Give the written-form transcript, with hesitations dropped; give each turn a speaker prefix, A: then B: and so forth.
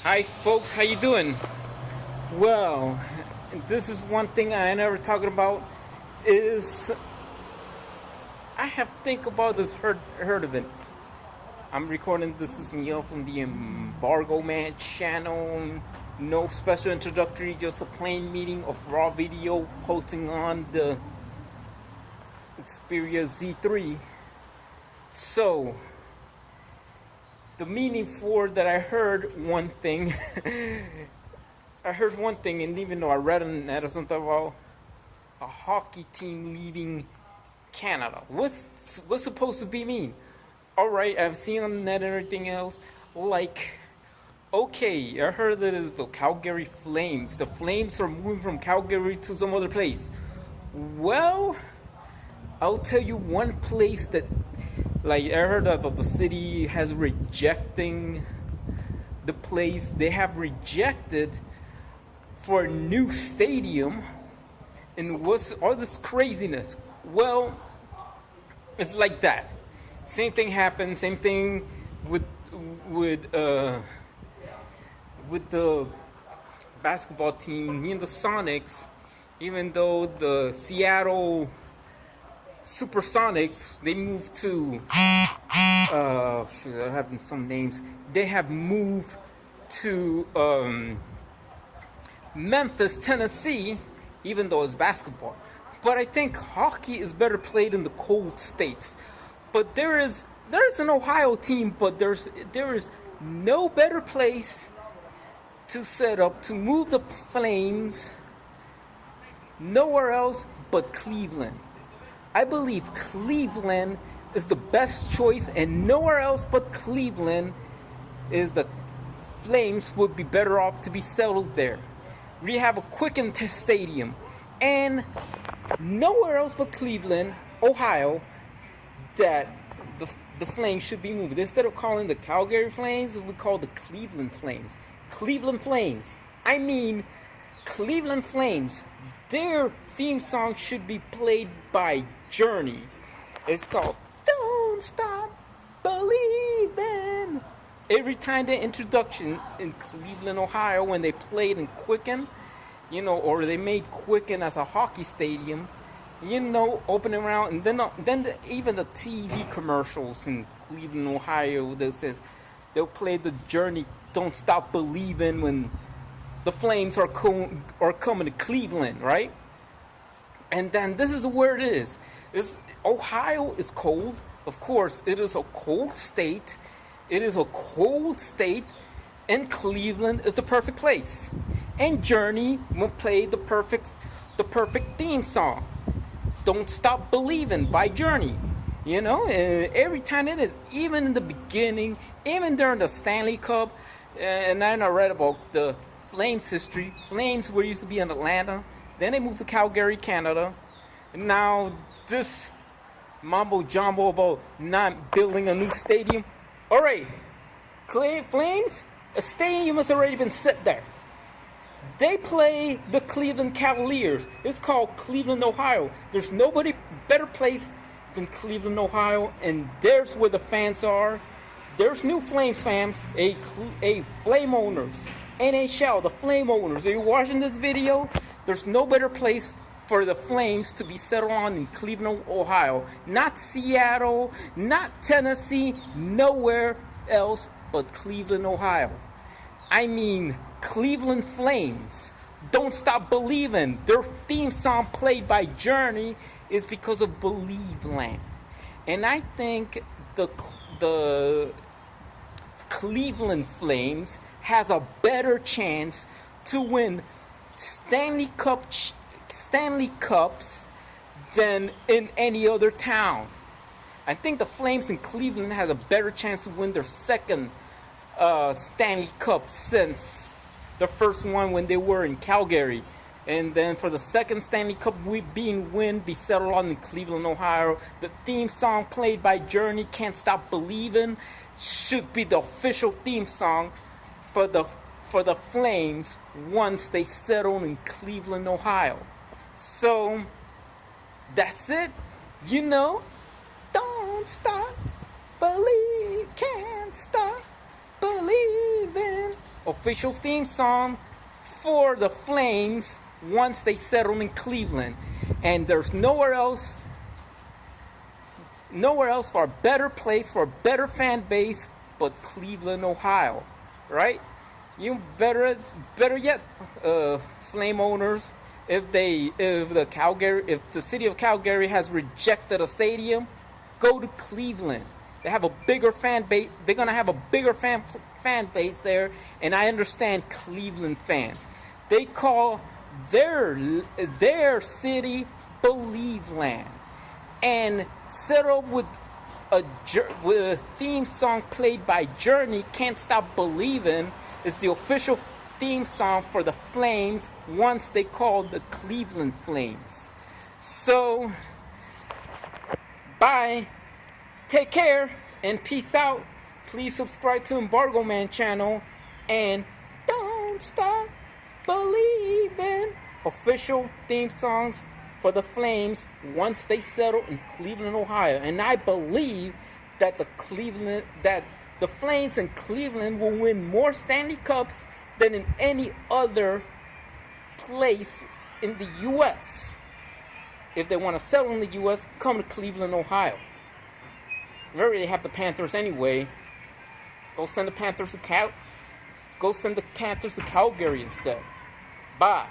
A: Hi folks, how you doing? Well, this is one thing I never talking about is I have think about this heard of it. I'm recording this is me from the Embargo Man channel. No special introductory, just a plain meeting of raw video posting on the Xperia Z3. So the meaning for that I heard one thing I heard one thing, and even though I read on the net or something about a hockey team leaving Canada, what's supposed to be mean? All right, I've seen on the net and everything else. Like, okay, I heard that is the Calgary Flames. The Flames are moving from Calgary to some other place. Well, I'll tell you one place that, like, I heard that the city has rejecting the place. They have rejected for a new stadium. And what's all this craziness? Well, it's like that. Same thing happened. Same thing with with uh, with the basketball team, me and the Sonics. Even though the Seattle Supersonics, they moved to I have some names. They have moved to Memphis, Tennessee, even though it's basketball. But I think hockey is better played in the cold states. But there is an Ohio team, but there is no better place to set up to move the Flames nowhere else but Cleveland. I believe Cleveland is the best choice, and nowhere else but Cleveland is the Flames would be better off to be settled there. We have a Quicken Stadium, and nowhere else but Cleveland, Ohio, that the Flames should be moved. Instead of calling the Calgary Flames, we call the Cleveland Flames. Cleveland Flames. I mean, Cleveland Flames. Their theme song should be played by Journey. It's called Don't Stop Believin. Every time their introduction in Cleveland, Ohio, when they played in Quicken, or they made Quicken as a hockey stadium, opening around, and then even the TV commercials in Cleveland, Ohio, they'll play the Journey Don't Stop Believin when the Flames are coming to Cleveland, right? And then this is where it is. Ohio is cold. Of course, it is a cold state. It is a cold state, and Cleveland is the perfect place. And Journey will play the perfect theme song, "Don't Stop Believin" by Journey. Every time it is, even in the beginning, even during the Stanley Cup, and then I read about the Flames history. Flames were used to be in Atlanta, then they moved to Calgary, Canada. And now this mumbo jumbo about not building a new stadium. All right, Flames, a stadium has already been set there. They play the Cleveland Cavaliers. It's called Cleveland, Ohio. There's nobody better place than Cleveland, Ohio, and there's where the fans are. There's new Flames fans, a Flame owners, NHL, the Flame owners. Are you watching this video? There's no better place for the Flames to be settled on in Cleveland, Ohio. Not Seattle, not Tennessee, nowhere else but Cleveland, Ohio. I mean, Cleveland Flames. Don't Stop Believin'. Their theme song played by Journey is because of Believeland. And I think the Cleveland Flames has a better chance to win Stanley Cups than in any other town. I think the Flames in Cleveland has a better chance to win their second Stanley Cup since the first one when they were in Calgary. And then for the second Stanley Cup be settled on in Cleveland, Ohio. The theme song played by Journey, "Can't Stop Believin'," should be the official theme song for the Flames once they settle in Cleveland, Ohio. So that's it. Don't stop believing, can't stop believing. official theme song for the Flames once they settle in Cleveland. And there's nowhere else for a better place, for a better fan base, but Cleveland, Ohio, right? You better yet, Flame owners, if the city of Calgary has rejected a stadium, go to Cleveland. They have a bigger fan base. They're gonna have a bigger fan base there, and I understand Cleveland fans. They call their city Believeland, and settle with a theme song played by Journey. Can't Stop Believin is the official theme song for the Flames once they called the Cleveland Flames. So, bye. Take care and peace out. Please subscribe to Embargo Man channel and Don't Stop Belivin. Official theme songs for the Flames once they settle in Cleveland, Ohio. And I believe that the Flames in Cleveland will win more Stanley Cups than in any other place in the U.S. If they want to settle in the U.S., come to Cleveland, Ohio. We already have the Panthers anyway. Go send the Panthers to Calgary instead. Bye.